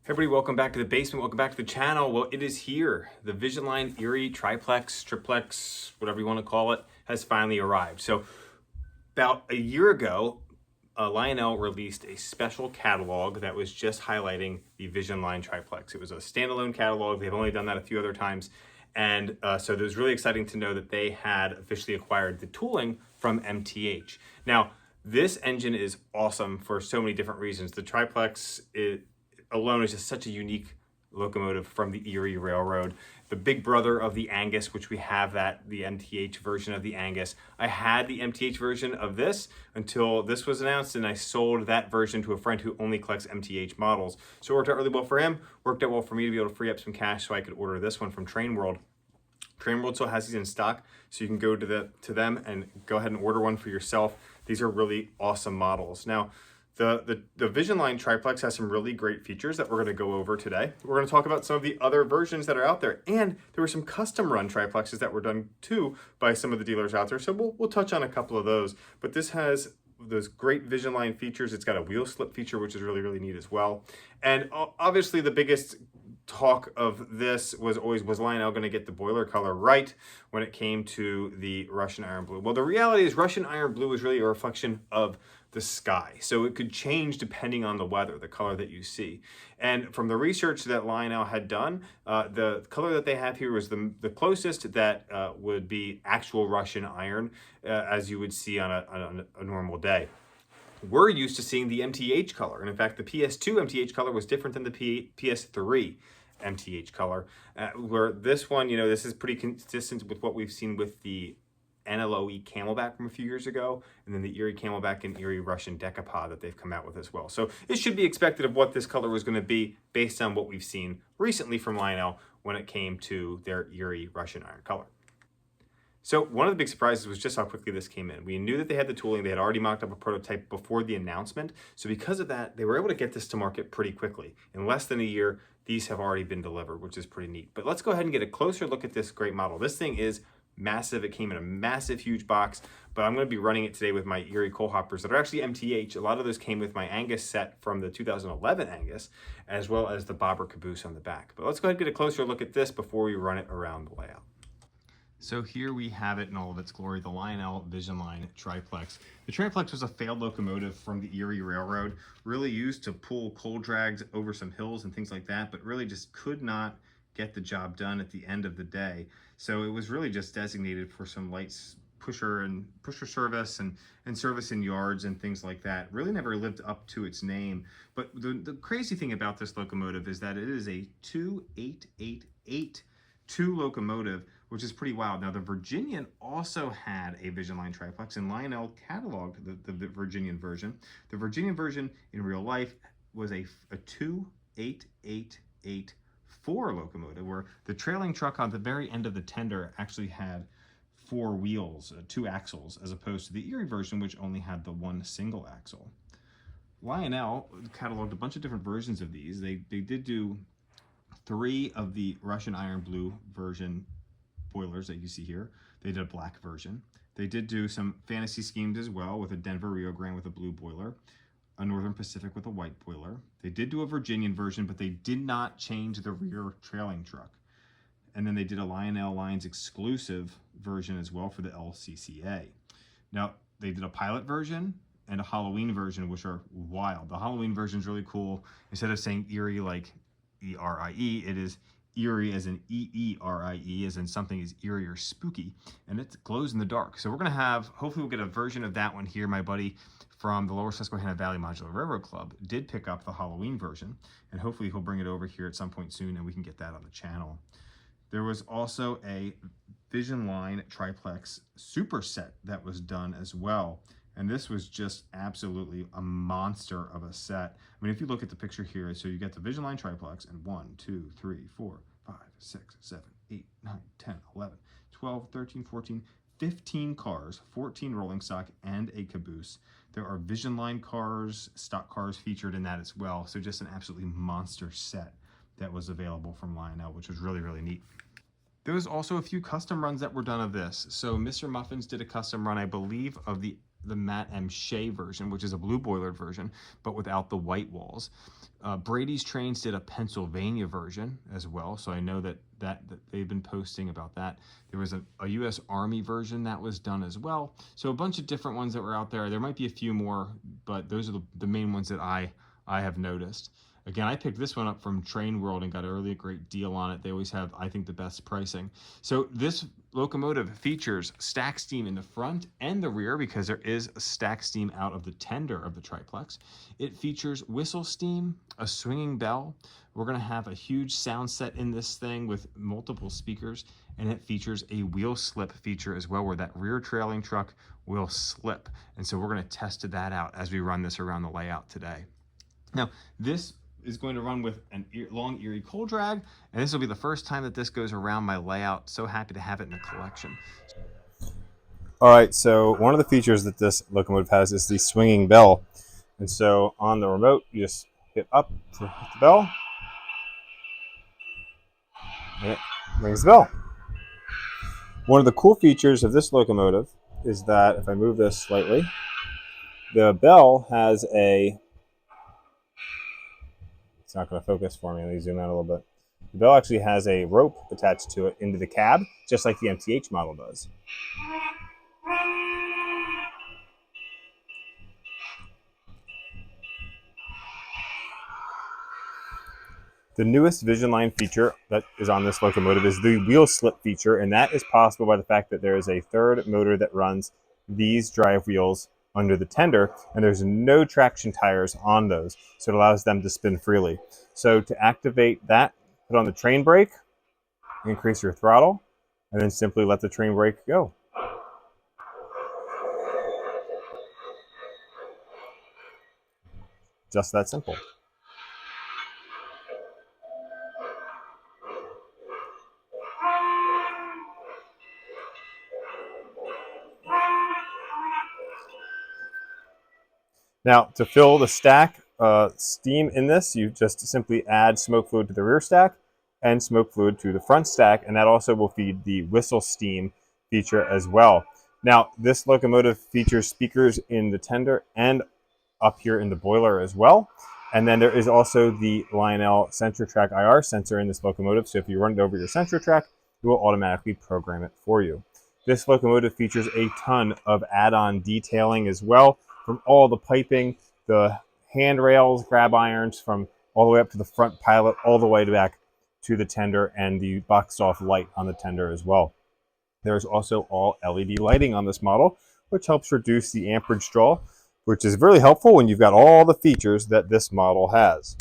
Hey everybody, welcome back to the basement. Welcome back to the channel. Well, it is here. The Visionline Erie Triplex, Triplex, whatever you want to call it, has finally arrived. So about a year ago, Lionel released a special catalog that was just highlighting the Visionline Triplex. It was a standalone catalog. They've only done that a few other times. And so it was really exciting to know that they had officially acquired the tooling from MTH. Now, this engine is awesome for so many different reasons. The Triplex alone is just such a unique locomotive from the Erie Railroad. The big brother of the Angus, which we have the MTH version of the Angus. I had the MTH version of this until this was announced, and I sold that version to a friend who only collects MTH models. So it worked out really well for him, worked out well for me to be able to free up some cash so I could order this one from Train World. Train World still has these in stock, so you can go to them and go ahead and order one for yourself. These are really awesome models. Now, the Visionline Triplex has some really great features that we're going to go over today. We're going to talk about some of the other versions that are out there, and there were some custom run triplexes that were done too by some of the dealers out there. So we'll touch on a couple of those. But this has those great Visionline features. It's got a wheel slip feature, which is really neat as well. And obviously the biggest talk of this was Lionel going to get the boiler color right when it came to the Russian Iron Blue? Well, the reality is Russian Iron Blue is really a reflection of the sky. So it could change depending on the weather, the color that you see. And from the research that Lionel had done, the color that they have here was the closest that would be actual Russian iron, as you would see on a normal day. We're used to seeing the MTH color. And in fact, the PS2 MTH color was different than the PS3 MTH color, where this one, this is pretty consistent with what we've seen with the NLOE Camelback from a few years ago, and then the Erie Camelback and Erie Russian Decapod that they've come out with as well. So it should be expected of what this color was going to be based on what we've seen recently from Lionel when it came to their Erie Russian Iron color. So one of the big surprises was just how quickly this came in. We knew that they had the tooling. They had already mocked up a prototype before the announcement. So because of that, they were able to get this to market pretty quickly. In less than a year, these have already been delivered, which is pretty neat. But let's go ahead and get a closer look at this great model. This thing is massive. It came in a massive, huge box, but I'm going to be running it today with my Erie coal hoppers that are actually MTH. A lot of those came with my Angus set from the 2011 Angus, as well as the bobber caboose on the back. But let's go ahead and get a closer look at this before we run it around the layout. So here we have it in all of its glory, the Lionel Visionline Triplex. The Triplex was a failed locomotive from the Erie Railroad, really used to pull coal drags over some hills and things like that, but really just could not get the job done at the end of the day. So it was really just designated for some light pusher service and service in yards and things like that. Really never lived up to its name. But the crazy thing about this locomotive is that it is a 2882 locomotive, which is pretty wild. Now, the Virginian also had a Visionline Triplex, and Lionel cataloged the Virginian version. The Virginian version in real life was a 2884 locomotive, where the trailing truck on the very end of the tender actually had 4 wheels, 2 axles, as opposed to the Erie version, which only had the 1 single axle. Lionel cataloged a bunch of different versions of these. They did do 3 of the Russian Iron Blue version boilers that you see here. They did a black version. They did do some fantasy schemes as well, with a Denver Rio Grande with a blue boiler, a Northern Pacific with a white boiler. They did do a Virginian version, but they did not change the rear trailing truck. And then they did a Lionel Lines exclusive version as well for the LCCA. Now, they did a pilot version and a Halloween version, which are wild. The Halloween version is really cool. Instead of saying Erie like E-R-I-E, it is Eerie as in E-E-R-I-E, as in something is eerie or spooky, and it glows in the dark. So we're going to have, hopefully we'll get a version of that one here. My buddy from the Lower Susquehanna Valley Modular Railroad Club did pick up the Halloween version, and hopefully he'll bring it over here at some point soon and we can get that on the channel. There was also a Visionline Triplex superset that was done as well. And this was just absolutely a monster of a set. I mean, if you look at the picture here, so you get the Visionline Triplex and 1, 2, 3, 4, 5, 6, 7, 8, 9, 10, 11, 12, 13, 14, 15 cars, 14 rolling stock, and a caboose. There are Visionline cars, stock cars featured in that as well. So just an absolutely monster set that was available from Lionel, which was really neat. There was also a few custom runs that were done of this. So Mr. Muffins did a custom run, I believe, of the the Matt M. Shea version, which is a blue boilered version, but without the white walls. Brady's Trains did a Pennsylvania version as well, so I know that they've been posting about that. There was a U.S. Army version that was done as well. So a bunch of different ones that were out there. There might be a few more, but those are the main ones that I have noticed. Again, I picked this one up from Train World and got a really great deal on it. They always have, I think, the best pricing. So this locomotive features stack steam in the front and the rear because there is a stack steam out of the tender of the triplex. It features whistle steam, a swinging bell. We're going to have a huge sound set in this thing with multiple speakers, and it features a wheel slip feature as well, where that rear trailing truck will slip. And so we're going to test that out as we run this around the layout today. Now, this is going to run with a long Erie coal drag, and this will be the first time that this goes around my layout. So happy to have it in the collection. All right, so one of the features that this locomotive has is the swinging bell. And so on the remote, you just hit up to hit the bell, and it rings the bell. One of the cool features of this locomotive is that if I move this slightly, the bell has a, it's not going to focus for me, let me zoom out a little bit. The bell actually has a rope attached to it into the cab, just like the MTH model does. The newest Visionline feature that is on this locomotive is the wheel slip feature, and that is possible by the fact that there is a third motor that runs these drive wheels under the tender, and there's no traction tires on those, so it allows them to spin freely. So to activate that, put on the train brake, increase your throttle, and then simply let the train brake go. Just that simple. Now, to fill the stack steam in this, you just simply add smoke fluid to the rear stack and smoke fluid to the front stack, and that also will feed the whistle steam feature as well. Now, this locomotive features speakers in the tender and up here in the boiler as well. And then there is also the Lionel CentraTrack IR sensor in this locomotive, so if you run it over your CentraTrack, it will automatically program it for you. This locomotive features a ton of add-on detailing as well, from all the piping, the handrails, grab irons, from all the way up to the front pilot, all the way back to the tender, and the boxed off light on the tender as well. There's also all LED lighting on this model, which helps reduce the amperage draw, which is really helpful when you've got all the features that this model has.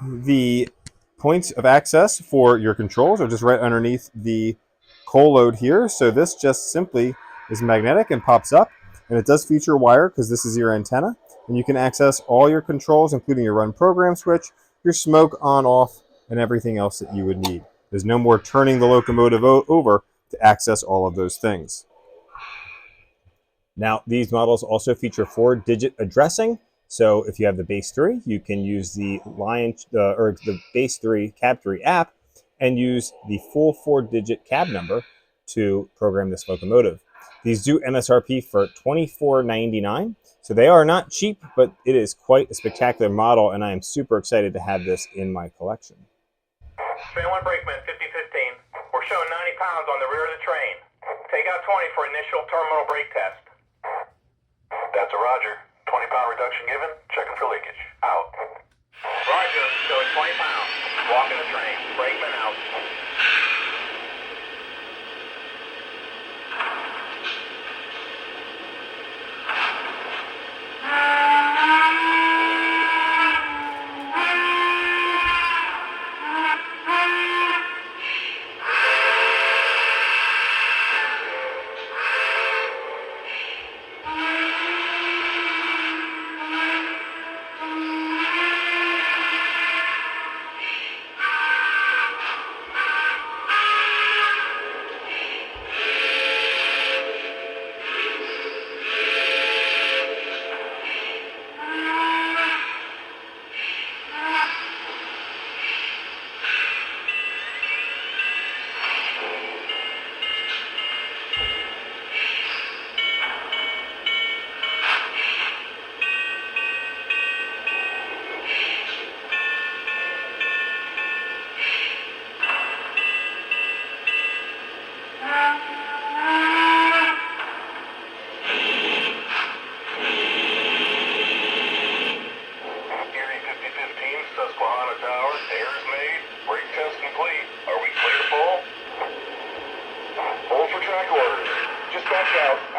The points of access for your controls are just right underneath the coal load here. So this just simply is magnetic and pops up, and it does feature wire because this is your antenna, and you can access all your controls, including your run program switch, your smoke on off, and everything else that you would need. There's no more turning the locomotive over to access all of those things. Now, these models also feature 4-digit addressing. So if you have the Base 3, you can use the the Base 3 Cab 3 app and use the full 4-digit cab number to program this locomotive. These do MSRP for $24.99, so they are not cheap, but it is quite a spectacular model, and I am super excited to have this in my collection. Train 1 brakeman, 5015. We're showing 90 pounds on the rear of the train. Take out 20 for initial terminal brake test. That's a Roger. 20-pound reduction given. Checking for leakage. Out. Roger, showing 20 pounds. Walking the train. Brakeman out. out.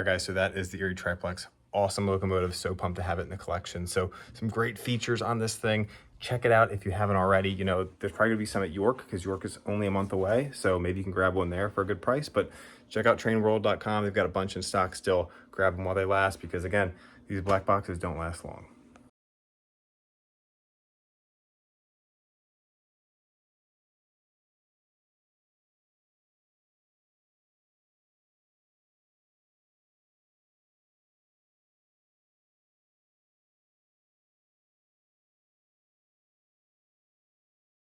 All right, guys, so that is the Erie Triplex. Awesome locomotive, so pumped to have it in the collection. So some great features on this thing. Check it out if you haven't already. You know, there's probably gonna be some at York because York is only a month away. So maybe you can grab one there for a good price, but check out trainworld.com. They've got a bunch in stock still. Grab them while they last because again, these black boxes don't last long.